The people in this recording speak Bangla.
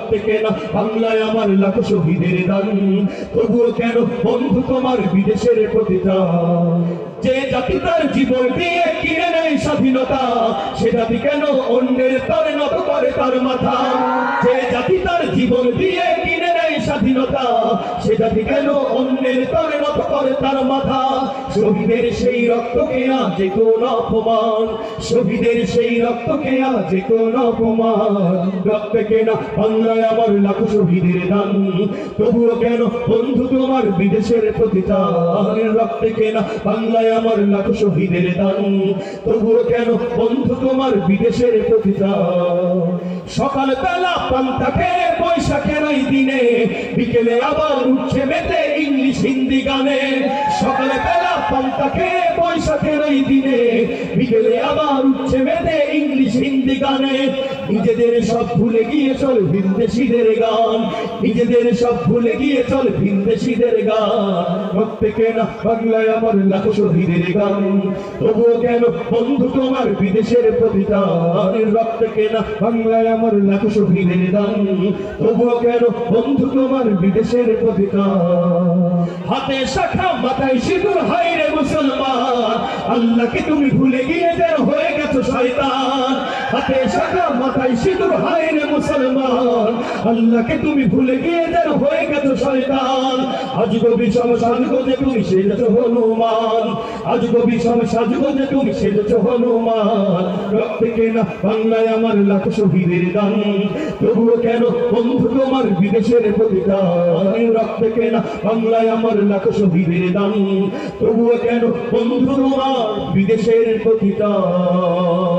রক্তে কেনা বাংলায় আমার লাখ শহীদের দান, তবুও কেন বন্ধু তোমার বিদেশের প্রতিদান? যে জাতি তার জীবন দিয়ে কিনে নেয় স্বাধীনতা, সে জাতি কেন অন্যের তরে নত করে তার মাথা? যে জাতি তার জীবন দিয়ে কিনে নেয় স্বাধীনতা, সে জাতি কেন অন্যের তরে নত করে তার মাথা? শহীদের সেই রক্তকে আজ কোন অপমান, শহীদের সেই রক্তকে আজ কোন অপমান? রক্তে কেনা বাংলায় আমার লাখ শহীদের দান, তবুও কেন বন্ধু তোমার বিদেশের প্রতিদান? রক্তে কেনা বাংলায় আমার লাখ শহীদের দান, তবুও কেন বন্ধু তোমার বিদেশের প্রতিদান? সকাল বেলা পান্তা খেয়ে বৈশাখের ওই দিনে, বিকেলে আবার উঠছে মেতে ইংলিশ হিন্দি গানে। সকাল বেলা পান্তা খেয়ে বৈশাখের ওই দিনে, বিকেলে আবার উঠছে মেতে ইংলিশ হিন্দি গানে। নিজেদের সব ভুলে গিয়ে চল ভিনদেশীদের গান, নিজেদের সব ভুলে গিয়ে চল ভিনদেশীদের গান। রক্তে কেনা বাংলায় আমার লাখ শহীদের গান, তবুও কেন বন্ধু তোমার বিদেশের প্রতিদান? রক্তে কেনা বাংলায় আমার লাখ শহীদের দান, তবুও কেন বন্ধু তোমার বিদেশের প্রতিদান? হাতে শাখা মাথায় সিঁদুর, হায় রে মুসলমান, আল্লাহকে তুমি ভুলে গিয়ে যেন হয়ে গেছো শয়তান। হাতে শাখা মাথায় সিঁদুর, হায় রে মুসলমান, আল্লাহকে তুমি ভুলে গিয়ে যেন হয়ে গেছো শয়তান। আজ গো বিষম সাজগো যে তুমি সেজেছো হনুমান, আজ গো বিষম সাজগো যে তুমি সেজেছো হনুমান। রক্তে কেনা বাংলায় আমার লাখ শহীদের দান, তবুও কেন বন্ধু তোমার বিদেশের প্রতিদান? রক্তে কেনা বাংলায় আমার লাখ শহীদের দান, তবুও কেন বন্ধু তোমার বিদেশের প্রতিদান?